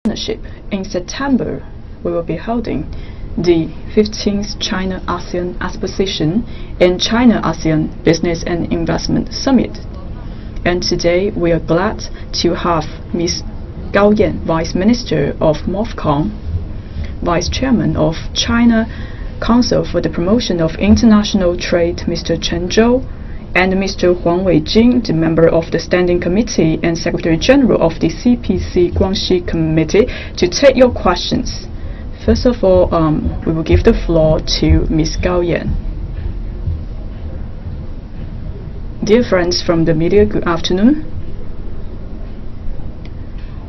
partnership. In September, we will be holding the 15th China-ASEAN Exposition and China-ASEAN Business and Investment Summit. And today we are glad to have Ms. Gao Yan, Vice Minister of MOFCOM, Vice Chairman of China Council for the Promotion of International Trade, Mr. Chen Zhou, and Mr. Huang Weijing, the member of the Standing Committee and Secretary General of the CPC Guangxi Committee, to take your questions. First of all, we will give the floor to Ms. Gao Yan. Dear friends from the media, good afternoon.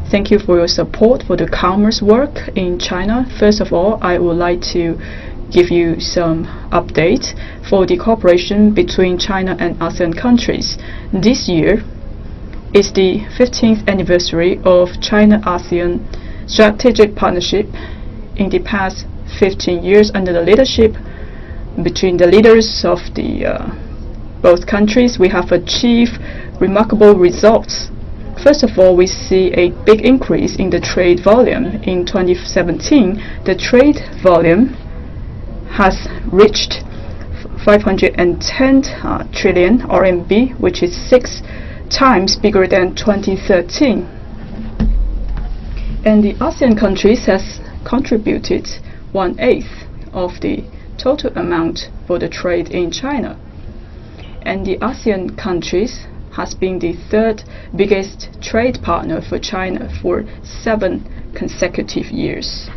Thank you for your support for the commerce work in China. First of all, I would like to give you some update for the cooperation between China and ASEAN countries. This year is the 15th anniversary of China-ASEAN Strategic Partnership. In the past 15 years, under the leadership between the leaders of the both countries, we have achieved remarkable results. First of all, we see a big increase in the trade volume. In 2017, the trade volume has reached 510 trillion RMB, which is 6 times bigger than 2013. And the ASEAN countries has contributed 1/8 of the total amount for the trade in China. And the ASEAN countries has been the third biggest trade partner for China for 7 consecutive years.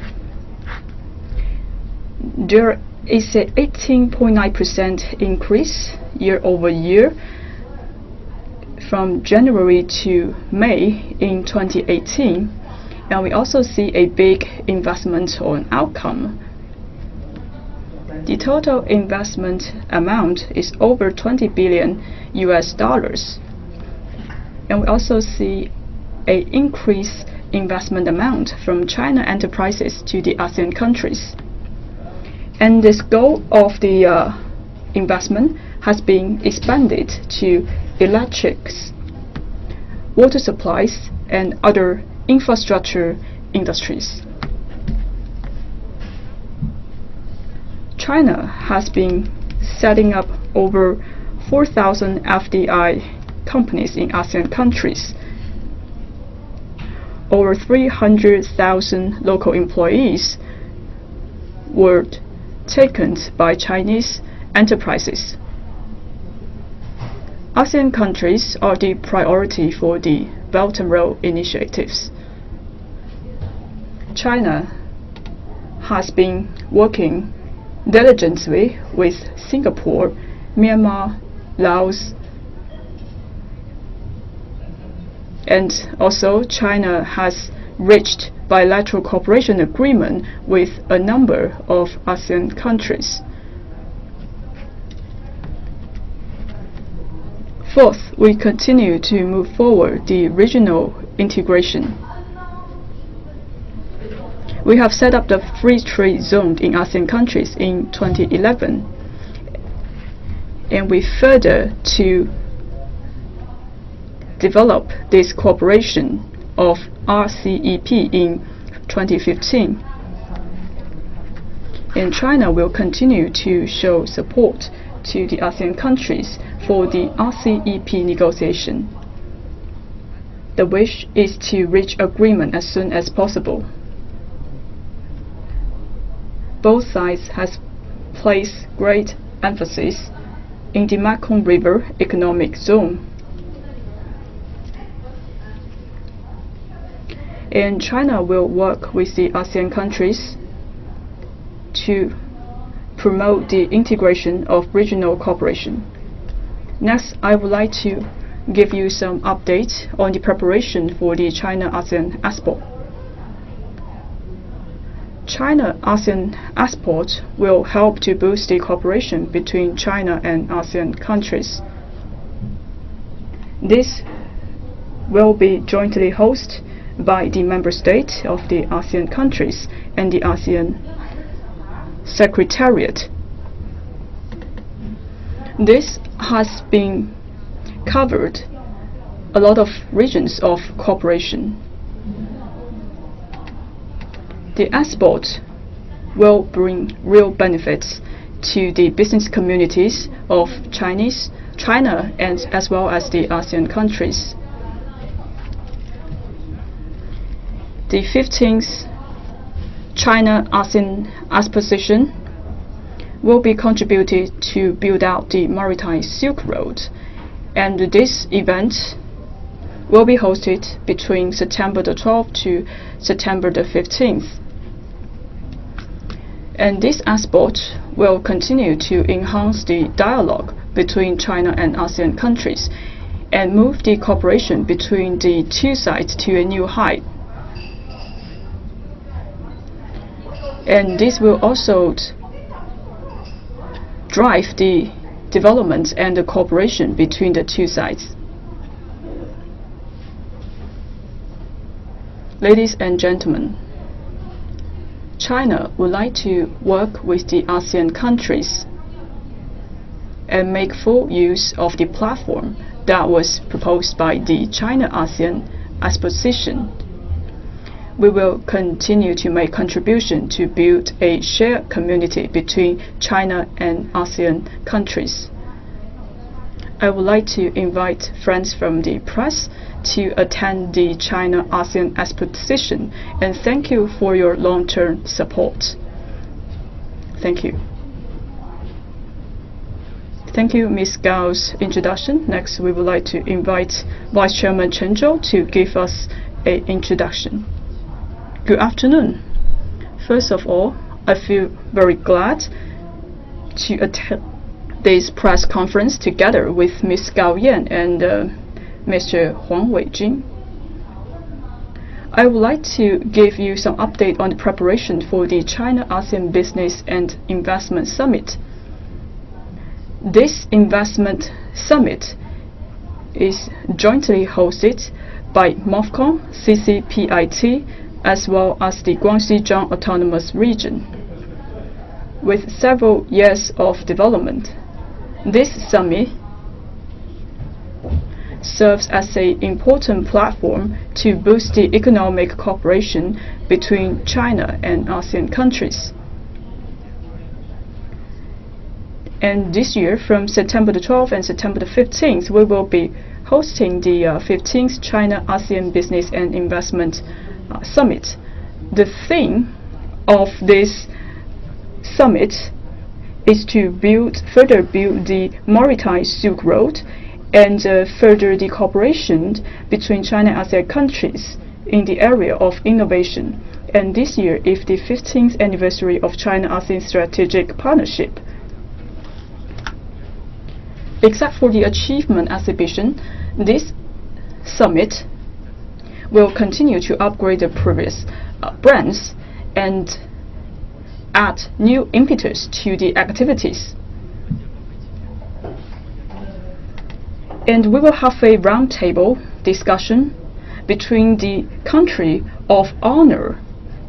There is an 18.9% increase year-over-year from January to May in 2018, and we also see a big investment on outcome. The total investment amount is over $20 billion, and we also see an increased investment amount from China enterprises to the ASEAN countries. And the scope of the investment has been expanded to electrics, water supplies, and other infrastructure industries. China has been setting up over 4,000 FDI companies in ASEAN countries. Over 300,000 local employees were taken by Chinese enterprises. ASEAN countries are the priority for the Belt and Road initiatives. China has been working diligently with Singapore, Myanmar, Laos, and also China has reached bilateral cooperation agreement with a number of ASEAN countries. Fourth, we continue to move forward the regional integration. We have set up the free trade zone in ASEAN countries in 2011, and we further to develop this cooperation of RCEP in 2015. And China will continue to show support to the ASEAN countries for the RCEP negotiation. The wish is to reach agreement as soon as possible. Both sides has placed great emphasis in the Mekong River Economic Zone. And China will work with the ASEAN countries to promote the integration of regional cooperation. Next, I would like to give you some updates on the preparation for the China-ASEAN Expo. China-ASEAN Expo will help to boost the cooperation between China and ASEAN countries. This will be jointly hosted by the member states of the ASEAN countries and the ASEAN Secretariat. This has been covered a lot of regions of cooperation. The export will bring real benefits to the business communities of China, and as well as the ASEAN countries. The 15th China-ASEAN Exposition will be contributed to build out the Maritime Silk Road, and this event will be hosted between September the 12th to September the 15th. And this export will continue to enhance the dialogue between China and ASEAN countries and move the cooperation between the two sides to a new height. And this will also drive the development and the cooperation between the two sides. Ladies and gentlemen, China would like to work with the ASEAN countries and make full use of the platform that was proposed by the China-ASEAN Exposition. We will continue to make contribution to build a shared community between China and ASEAN countries. I would like to invite friends from the press to attend the China-ASEAN Exposition, and thank you for your long-term support. Thank you. Thank you, Ms. Gao's introduction. Next, we would like to invite Vice Chairman Chen Zhou to give us an introduction. Good afternoon. First of all, I feel very glad to attend this press conference together with Ms. Gao Yan and Mr. Huang Weijing. I would like to give you some update on the preparation for the China-ASEAN Business and Investment Summit. This investment summit is jointly hosted by MOFCOM, CCPIT, as well as the Guangxi-Zhang Autonomous Region. With several years of development, this summit serves as an important platform to boost the economic cooperation between China and ASEAN countries. And this year, from September the 12th and September the 15th, we will be hosting the 15th China-ASEAN Business and Investment Summit. The theme of this summit is to further build the Maritime Silk Road and further the cooperation between China and ASEAN countries in the area of innovation. And this year is the 15th anniversary of China-ASEAN Strategic Partnership. Except for the achievement exhibition, this summit will continue to upgrade the previous brands and add new impetus to the activities. And we will have a roundtable discussion between the country of honor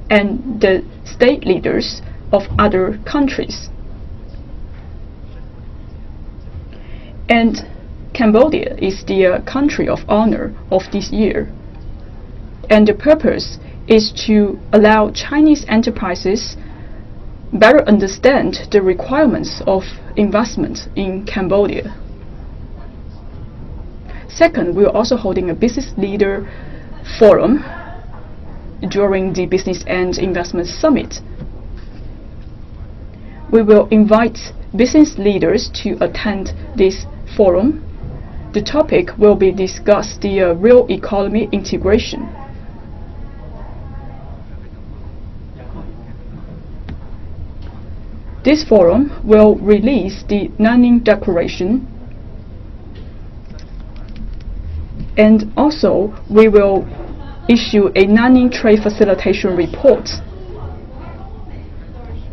and the state leaders of other countries. And Cambodia is the country of honor of this year. And the purpose is to allow Chinese enterprises better understand the requirements of investment in Cambodia. Second, we are also holding a business leader forum during the Business and Investment Summit. We will invite business leaders to attend this forum. The topic will be discussed the real economy integration. This forum will release the Nanning Declaration, and also we will issue a Nanning Trade Facilitation Report.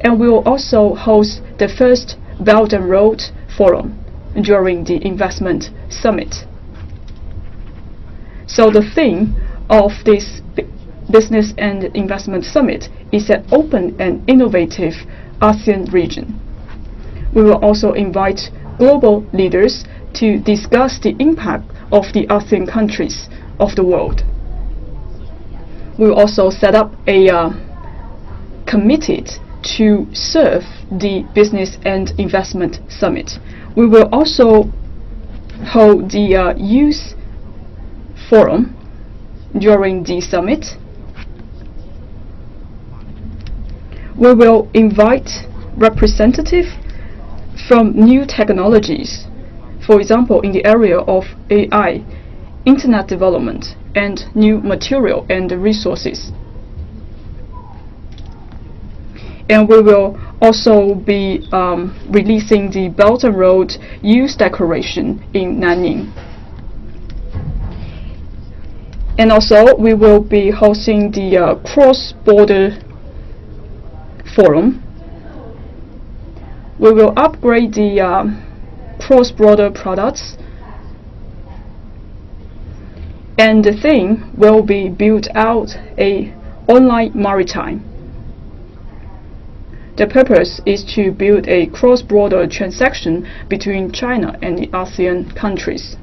And we will also host the first Belt and Road Forum during the Investment Summit. So the theme of this Business and Investment Summit is an open and innovative ASEAN region. We will also invite global leaders to discuss the impact of the ASEAN countries of the world. We will also set up a committed to serve the Business and Investment Summit. We will also hold the Youth Forum during the summit. We will invite representatives from new technologies, for example, in the area of AI, internet development, and new material and resources. And we will also be releasing the Belt and Road Youth Declaration in Nanning. And also, we will be hosting the cross-border forum. We will upgrade the cross-border products, and the theme will be build out a online maritime. The purpose is to build a cross-border transaction between China and the ASEAN countries.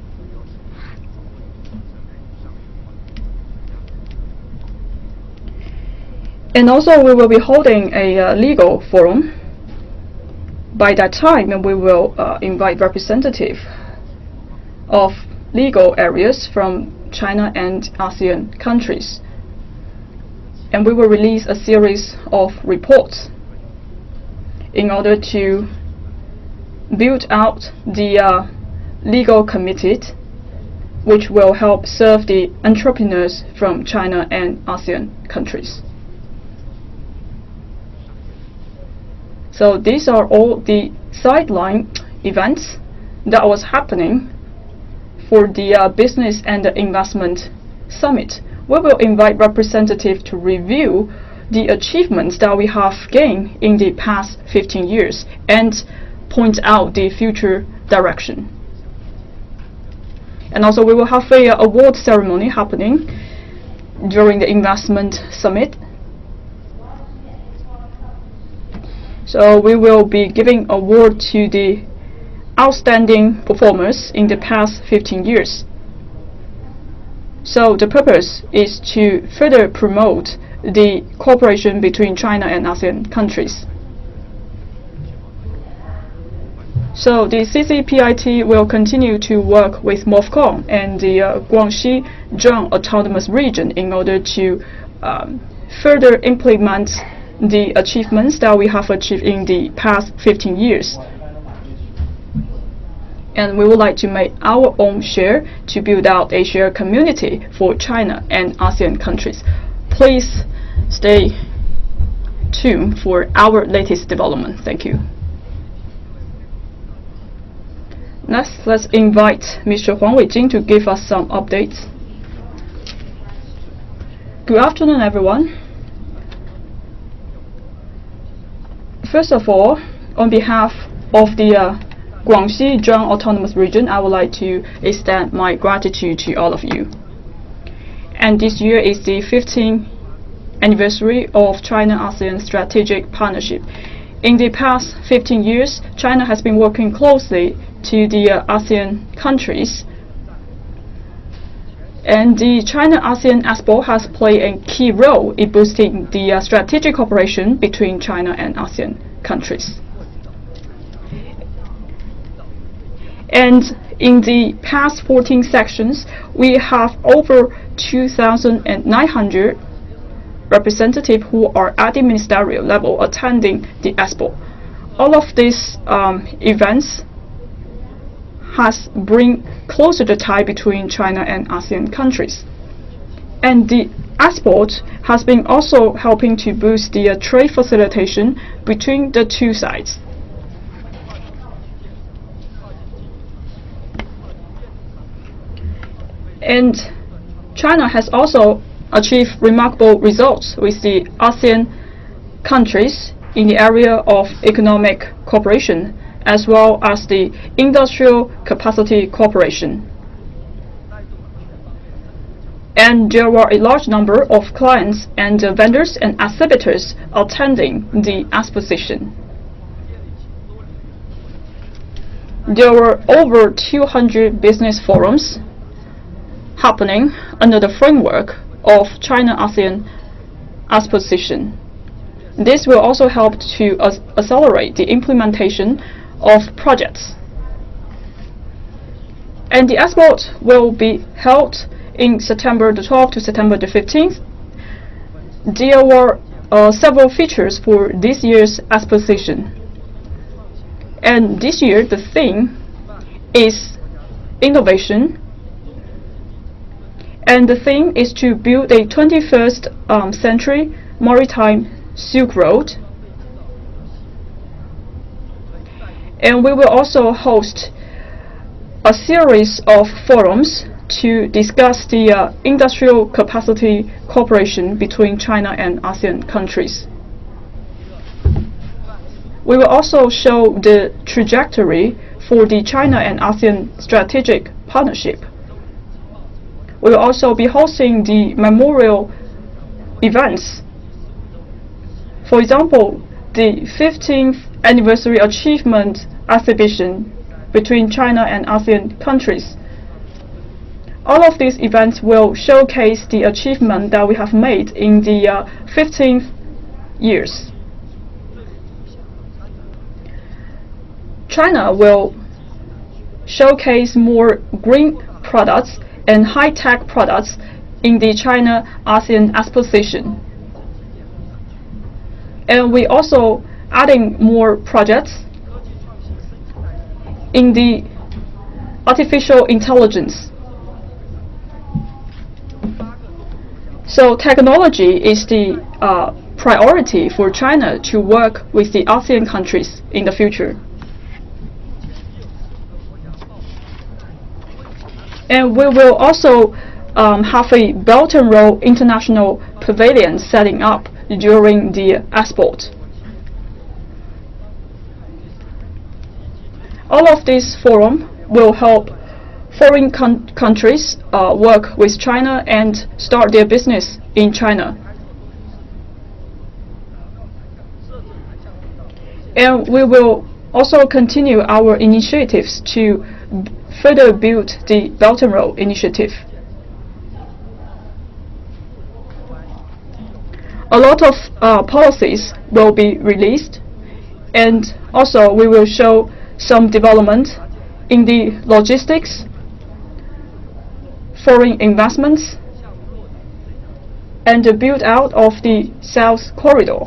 And also, we will be holding a legal forum. By that time, we will invite representatives of legal areas from China and ASEAN countries. And we will release a series of reports in order to build out the legal committee, which will help serve the entrepreneurs from China and ASEAN countries. So these are all the sideline events that was happening for the Business and Investment Summit. We will invite representatives to review the achievements that we have gained in the past 15 years and point out the future direction. And also, we will have a award ceremony happening during the Investment Summit. So we will be giving award to the outstanding performers in the past 15 years. So the purpose is to further promote the cooperation between China and ASEAN countries. So the CCPIT will continue to work with MOFCOM and the Guangxi Zhejiang Autonomous Region in order to further implement the achievements that we have achieved in the past 15 years. And we would like to make our own share to build out a shared community for China and ASEAN countries. Please stay tuned for our latest development. Thank you. Next, let's invite Mr. Huang Weijing to give us some updates. Good afternoon, everyone. First of all, on behalf of the Guangxi Zhejiang Autonomous Region, I would like to extend my gratitude to all of you. And this year is the 15th anniversary of China-ASEAN Strategic Partnership. In the past 15 years, China has been working closely to the ASEAN countries. And the China-ASEAN Expo has played a key role in boosting the strategic cooperation between China and ASEAN countries. And in the past 14 sections, we have over 2,900 representatives who are at the ministerial level attending the Expo. All of these events has bring closer the tie between China and ASEAN countries. And the Expo has been also helping to boost the trade facilitation between the two sides. And China has also achieved remarkable results with the ASEAN countries in the area of economic cooperation as well as the industrial capacity cooperation. And there were a large number of clients and vendors and exhibitors attending the exposition. There were over 200 business forums happening under the framework of China-ASEAN Exposition. This will also help to accelerate the implementation of projects. And the expo will be held in September the 12th to September the 15th. There were several features for this year's exposition. And this year the theme is innovation. And the theme is to build a 21st century maritime Silk Road. And we will also host a series of forums to discuss the industrial capacity cooperation between China and ASEAN countries. We will also show the trajectory for the China and ASEAN strategic partnership. We will also be hosting the memorial events. For example, the 15th anniversary achievement exhibition between China and ASEAN countries. All of these events will showcase the achievement that we have made in the 15 years. China will showcase more green products and high-tech products in the China-ASEAN Exposition. And we also adding more projects in the artificial intelligence. So technology is the priority for China to work with the ASEAN countries in the future. And we will also have a Belt and Road International Pavilion setting up during the expo. All of these forums will help foreign countries work with China and start their business in China. And we will also continue our initiatives to further build the Belt and Road Initiative. A lot of policies will be released, and also we will show some development in the logistics, foreign investments, and the build out of the South Corridor.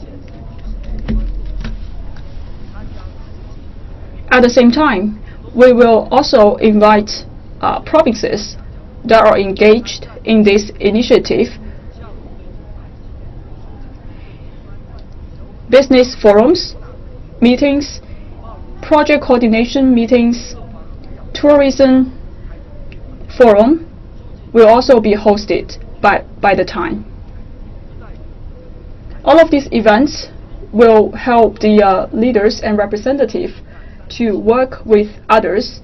At the same time, we will also invite provinces that are engaged in this initiative, business forums, meetings, project coordination meetings, tourism forum will also be hosted by the time. All of these events will help the leaders and representatives to work with others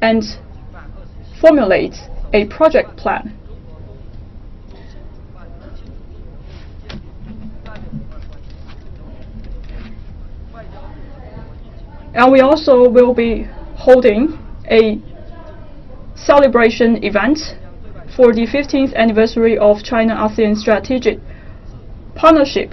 and formulate a project plan. And we also will be holding a celebration event for the 15th anniversary of China-ASEAN Strategic Partnership.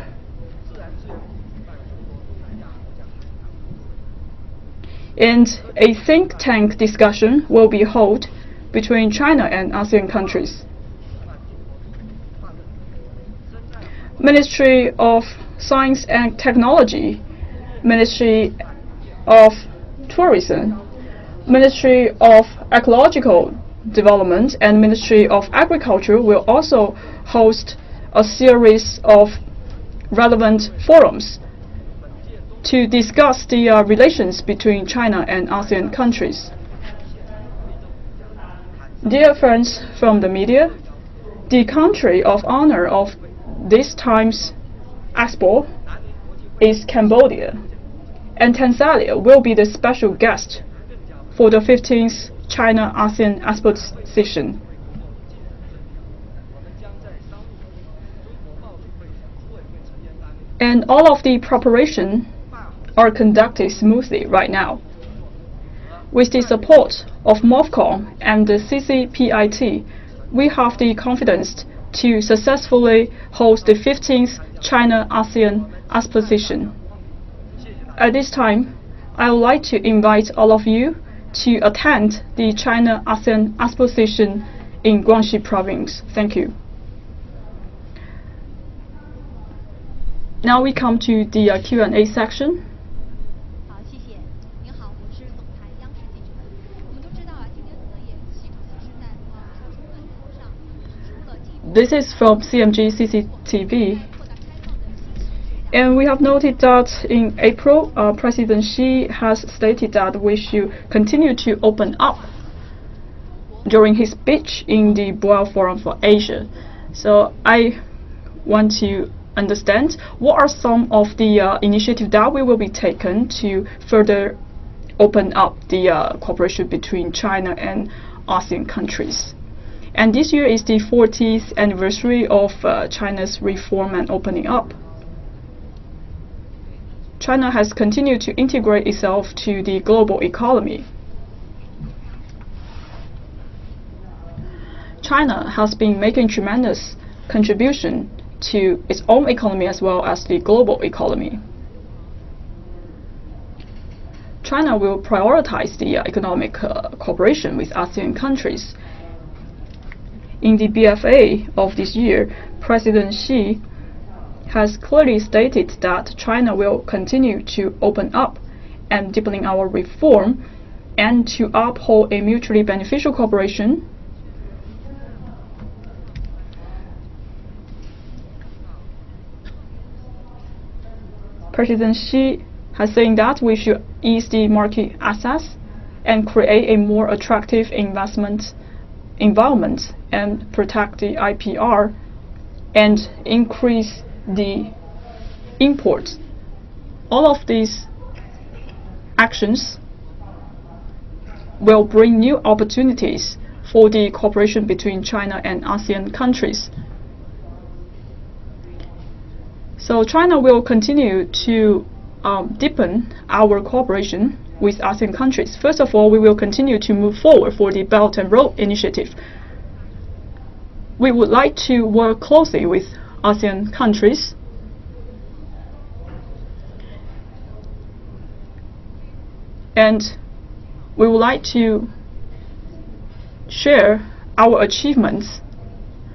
And a think tank discussion will be held between China and ASEAN countries. Ministry of Science and Technology, Ministry of Tourism, Ministry of Ecological Development, and Ministry of Agriculture will also host a series of relevant forums to discuss the relations between China and ASEAN countries. Dear friends from the media, the country of honor of this time's expo is Cambodia, and Tanzania will be the special guest for the 15th China-ASEAN Exposition. And all of the preparation are conducted smoothly right now. With the support of MOFCOM and the CCPIT, we have the confidence to successfully host the 15th China-ASEAN Exposition. At this time, I would like to invite all of you to attend the China-ASEAN Exposition in Guangxi Province. Thank you. Now we come to the Q&A section. This is from CMG CCTV. And we have noted that in April, President Xi has stated that we should continue to open up during his speech in the Boao Forum for Asia. So I want to understand what are some of the initiatives that will be taken to further open up the cooperation between China and ASEAN countries. And this year is the 40th anniversary of China's reform and opening up. China has continued to integrate itself to the global economy. China has been making tremendous contribution to its own economy as well as the global economy. China will prioritize the economic cooperation with ASEAN countries. In the BFA of this year, President Xi has clearly stated that China will continue to open up and deepening our reform and to uphold a mutually beneficial cooperation. President Xi has said that we should ease the market access and create a more attractive investment environment and protect the IPR and increase the imports. All of these actions will bring new opportunities for the cooperation between China and ASEAN countries. So China will continue to deepen our cooperation with ASEAN countries. First of all, we will continue to move forward for the Belt and Road Initiative. We would like to work closely with ASEAN countries and we would like to share our achievements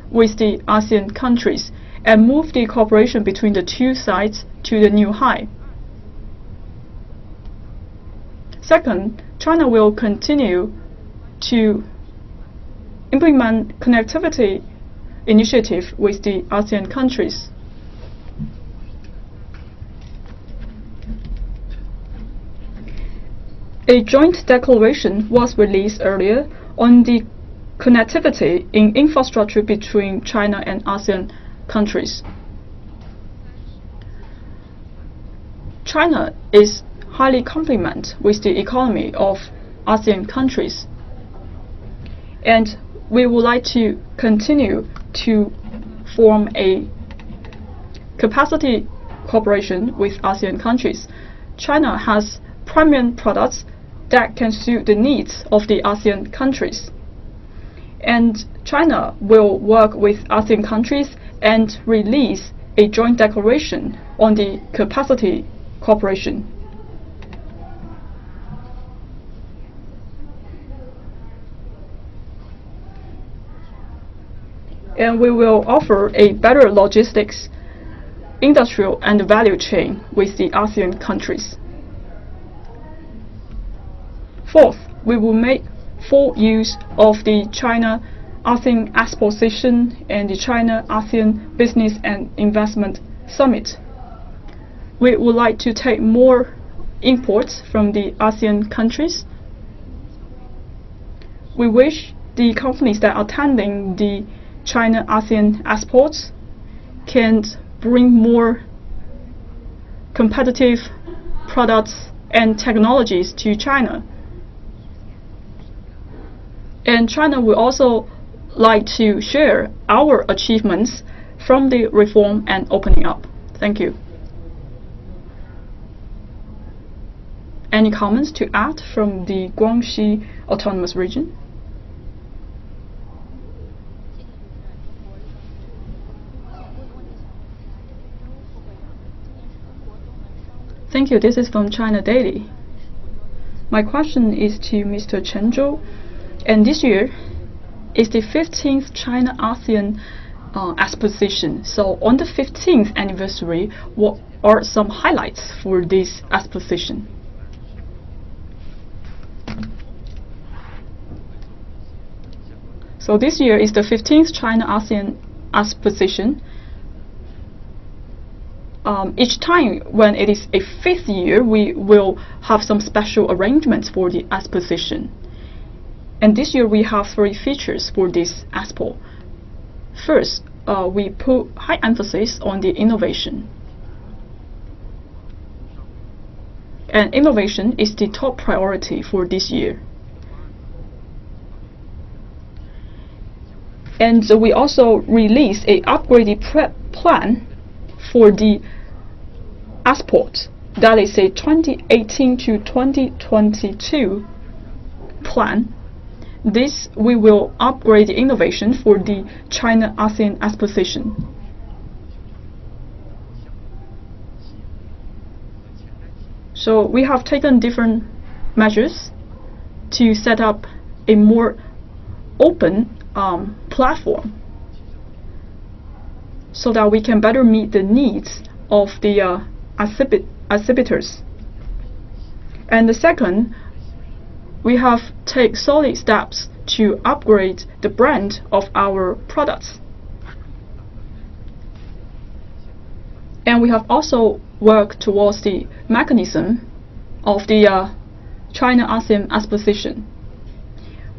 with the ASEAN countries and move the cooperation between the two sides to the new high. Second, China will continue to implement connectivity initiative with the ASEAN countries. A joint declaration was released earlier on the connectivity in infrastructure between China and ASEAN countries. China is highly complement with the economy of ASEAN countries, and we would like to continue to form a capacity cooperation with ASEAN countries. China has premium products that can suit the needs of the ASEAN countries, and China will work with ASEAN countries and release a joint declaration on the capacity cooperation. And we will offer a better logistics, industrial and value chain with the ASEAN countries. Fourth, we will make full use of the China-ASEAN Exposition and the China-ASEAN Business and Investment Summit. We would like to take more imports from the ASEAN countries. We wish the companies that are attending the China-ASEAN Exports can bring more competitive products and technologies to China. And China will also like to share our achievements from the reform and opening up. Thank you. Any comments to add from the Guangxi Autonomous Region? Thank you. This is from China Daily. My question is to Mr. Chen Zhou. And this year is the 15th China-ASEAN Exposition. So on the 15th anniversary, what are some highlights for this exposition? So this year is the 15th China-ASEAN Exposition. Each time when it is a 5th year, we will have some special arrangements for the exposition. And this year we have 3 features for this expo. First, we put high emphasis on the innovation. And innovation is the top priority for this year. And we also released an upgraded plan for the export. That is a 2018 to 2022 plan. This we will upgrade the innovation for the China-ASEAN Exposition. So we have taken different measures to set up a more open platform so that we can better meet the needs of the exhibitors. And the second, we have taken solid steps to upgrade the brand of our products. And we have also worked towards the mechanism of the China-ASEAN Exposition.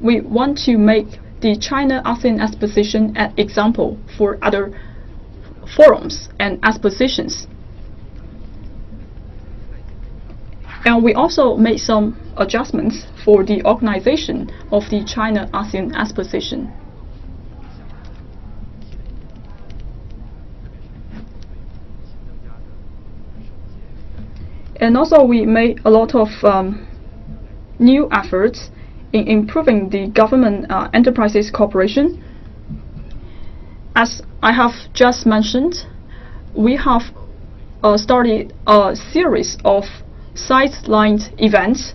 We want to make the China-ASEAN Exposition an example for other forums and expositions. And we also made some adjustments for the organization of the China-ASEAN Exposition. And also we made a lot of new efforts in improving the government enterprises cooperation. As I have just mentioned, we have started a series of sidelined events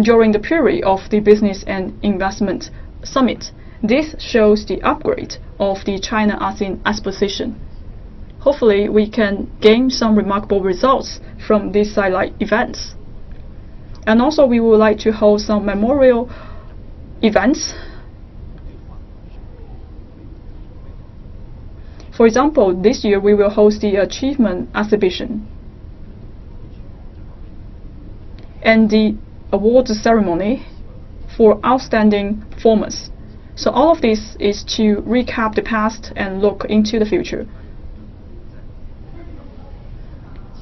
during the period of the Business and Investment Summit. This shows the upgrade of the China-ASEAN Exposition. Hopefully we can gain some remarkable results from these sideline events. And also we would like to hold some memorial events. For example, this year we will host the Achievement Exhibition and the award ceremony for outstanding performance. So all of this is to recap the past and look into the future.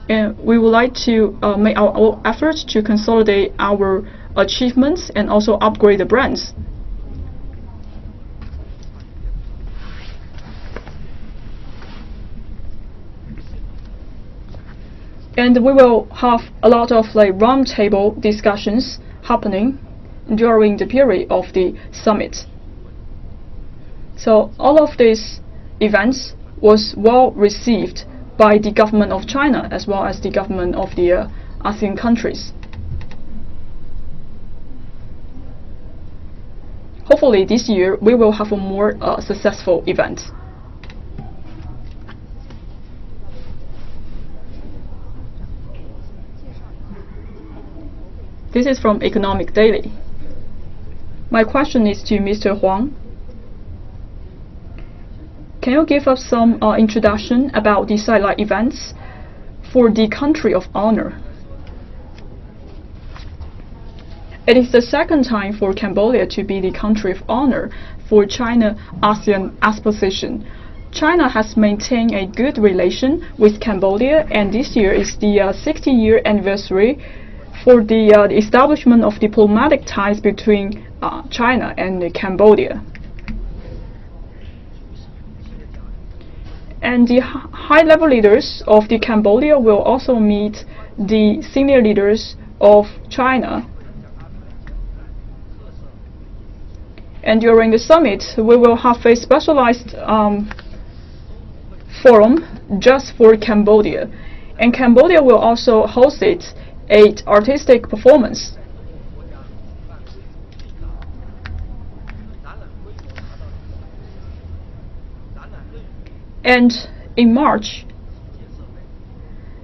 And we would like to make our efforts to consolidate our achievements and also upgrade the brands. And we will have a lot of roundtable discussions happening during the period of the summit. So all of these events was well received by the government of China as well as the government of the ASEAN countries. Hopefully this year we will have a more successful event. This is from Economic Daily. My question is to Mr. Huang. Can you give us some introduction about the sideline events for the country of honor? It is the second time for Cambodia to be the country of honor for China-ASEAN Exposition. China has maintained a good relation with Cambodia, and this year is the 60-year anniversary for the establishment of diplomatic ties between China and Cambodia. And the high-level leaders of the Cambodia will also meet the senior leaders of China. And during the summit, we will have a specialized forum just for Cambodia. And Cambodia will also host an artistic performance. And in March,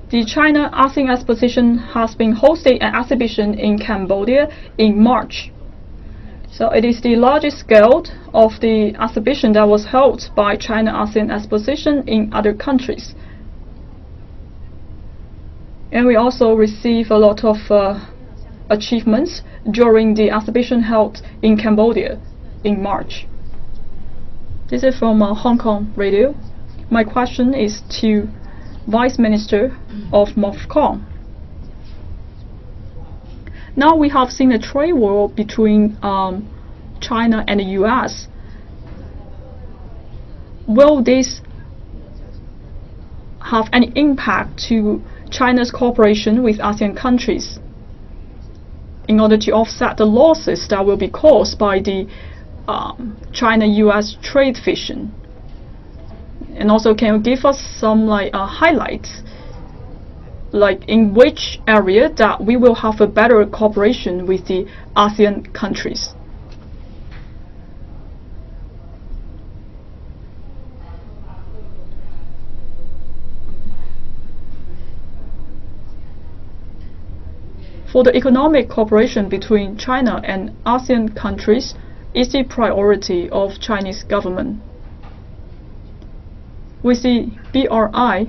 the China-ASEAN Exposition has been hosting an exhibition in Cambodia in March. So it is the largest scale of the exhibition that was held by China-ASEAN Exposition in other countries. And we also received a lot of achievements during the exhibition held in Cambodia in March. This is from Hong Kong Radio. My question is to Vice Minister of MOFCOM. Now we have seen a trade war between China and the US. Will this have any impact to China's cooperation with ASEAN countries in order to offset the losses that will be caused by the China-US trade fission? And also, can you give us some highlights, like in which area that we will have a better cooperation with the ASEAN countries? For the economic cooperation between China and ASEAN countries is the priority of Chinese government. With the BRI,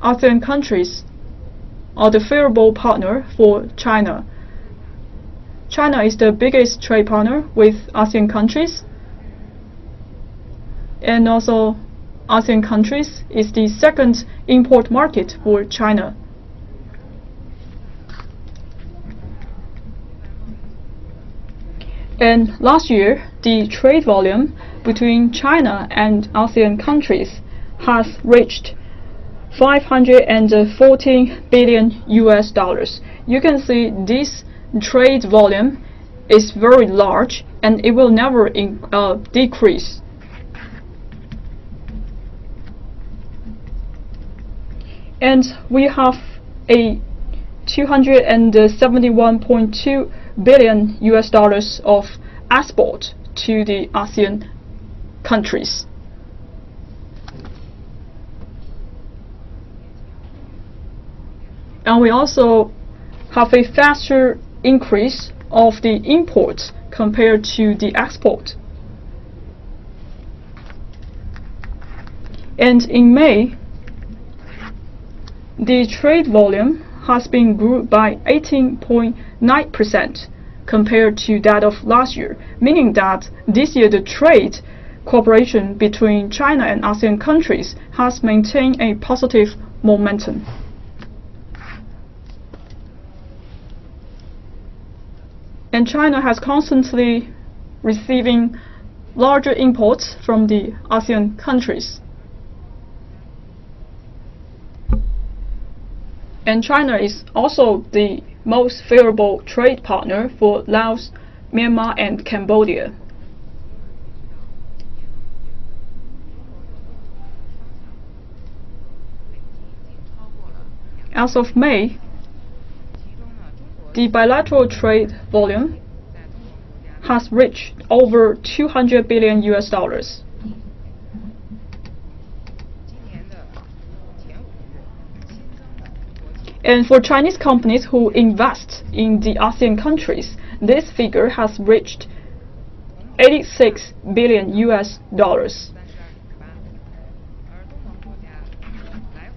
ASEAN countries are the favorable partner for China. China is the biggest trade partner with ASEAN countries, and also ASEAN countries is the second import market for China. And last year, the trade volume between China and ASEAN countries has reached 514 billion US dollars. You can see this trade volume is very large and it will never decrease. And we have a 271.2 billion US dollars of export to the ASEAN countries. And we also have a faster increase of the imports compared to the export. And in May, the trade volume has been grew by 18.9% compared to that of last year, meaning that this year the trade cooperation between China and ASEAN countries has maintained a positive momentum. And China has constantly receiving larger imports from the ASEAN countries. And China is also the most favorable trade partner for Laos, Myanmar, and Cambodia. As of May, the bilateral trade volume has reached over 200 billion US dollars. And for Chinese companies who invest in the ASEAN countries, this figure has reached 86 billion US dollars.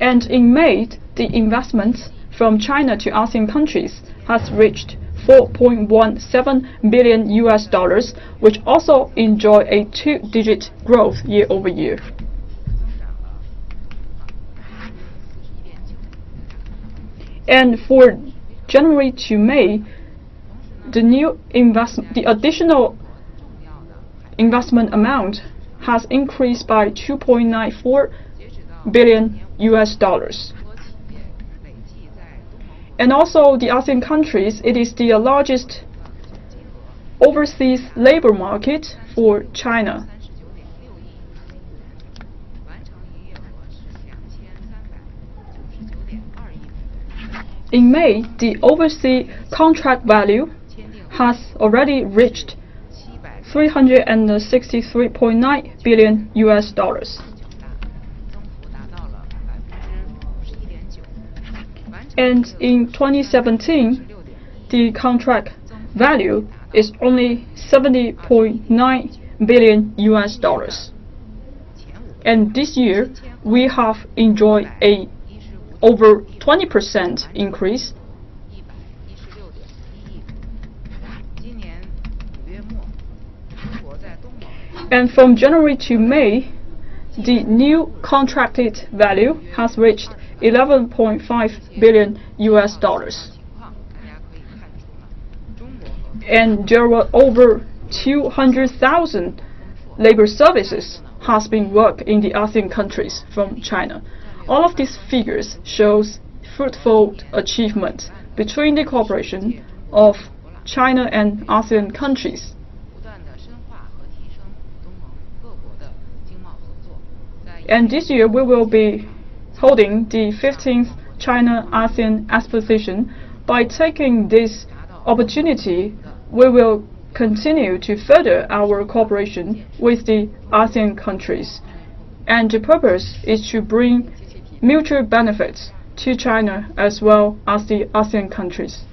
And in May, the investment from China to ASEAN countries has reached 4.17 billion US dollars, which also enjoy a two-digit growth year over year. And for January to May, the additional investment amount has increased by 2.94 billion US dollars. And also the ASEAN countries, it is the largest overseas labor market for China. In May, the overseas contract value has already reached 363.9 billion US dollars. And in 2017, the contract value is only 70.9 billion US dollars. And this year, we have enjoyed a over 20% increase. And from January to May, the new contracted value has reached 11.5 billion US dollars. And there were over 200,000 labor services has been worked in the ASEAN countries from China. All of these figures shows fruitful achievement between the cooperation of China and ASEAN countries. And this year we will be holding the 15th China-ASEAN Exposition. By taking this opportunity, we will continue to further our cooperation with the ASEAN countries. And the purpose is to bring mutual benefits to China as well as the ASEAN countries.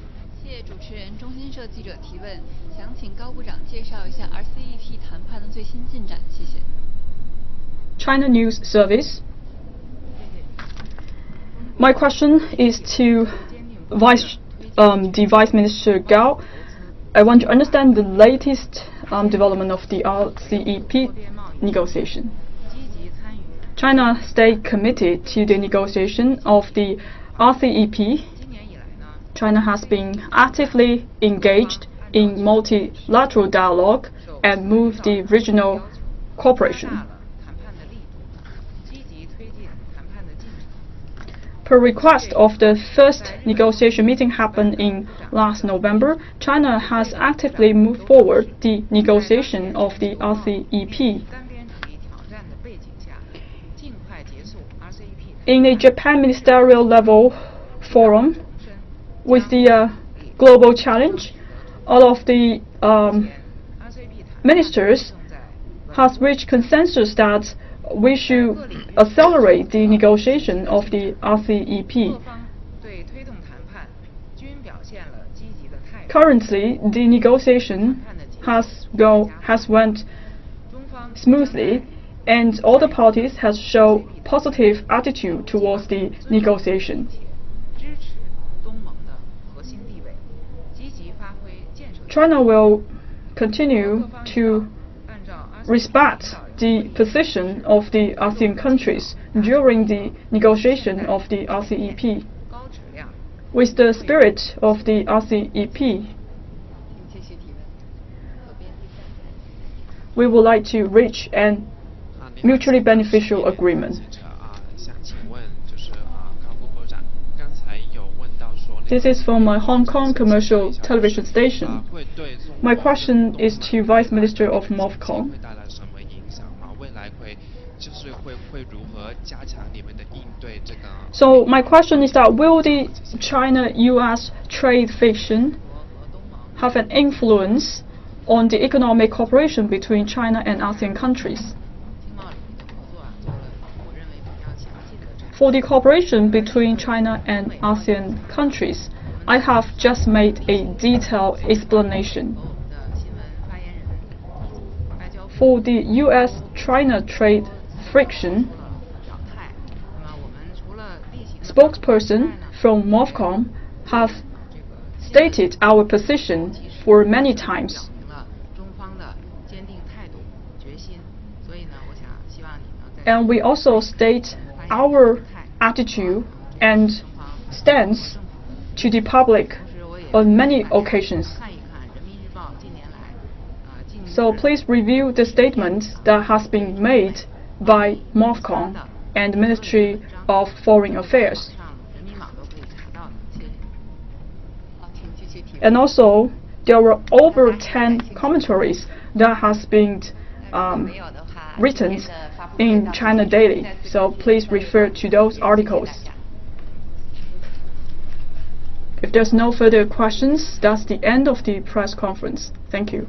谢谢主持人，中新社记者提问，想请高部长介绍一下 RCEP 谈判的最新进展，谢谢。China News Service. My question is to the Vice Minister Gao. I want to understand the latest development of the RCEP negotiation. China stayed committed to the negotiation of the RCEP. China has been actively engaged in multilateral dialogue and moved the regional cooperation. Per request of the first negotiation meeting happened in last November, China has actively moved forward the negotiation of the RCEP. In a Japan ministerial level forum with the global challenge, all of the ministers has reached consensus that we should accelerate the negotiation of the RCEP. Currently, the negotiation has went smoothly, and all the parties has shown positive attitude towards the negotiation. China will continue to respect the position of the ASEAN countries during the negotiation of the RCEP. With the spirit of the RCEP, we would like to reach an mutually beneficial agreement. This is from my Hong Kong commercial television station. My question is to Vice Minister of MOFCOM. So my question is that will the China-US trade friction have an influence on the economic cooperation between China and ASEAN countries? For the cooperation between China and ASEAN countries, I have just made a detailed explanation. For the US-China trade friction, spokesperson from MOFCOM have stated our position for many times. And we also state our attitude and stance to the public on many occasions. So please review the statement that has been made by MOFCOM and the Ministry of Foreign Affairs. And also, there were over 10 commentaries that has been written in China Daily, so please refer to those articles. If there's no further questions, that's the end of the press conference. Thank you.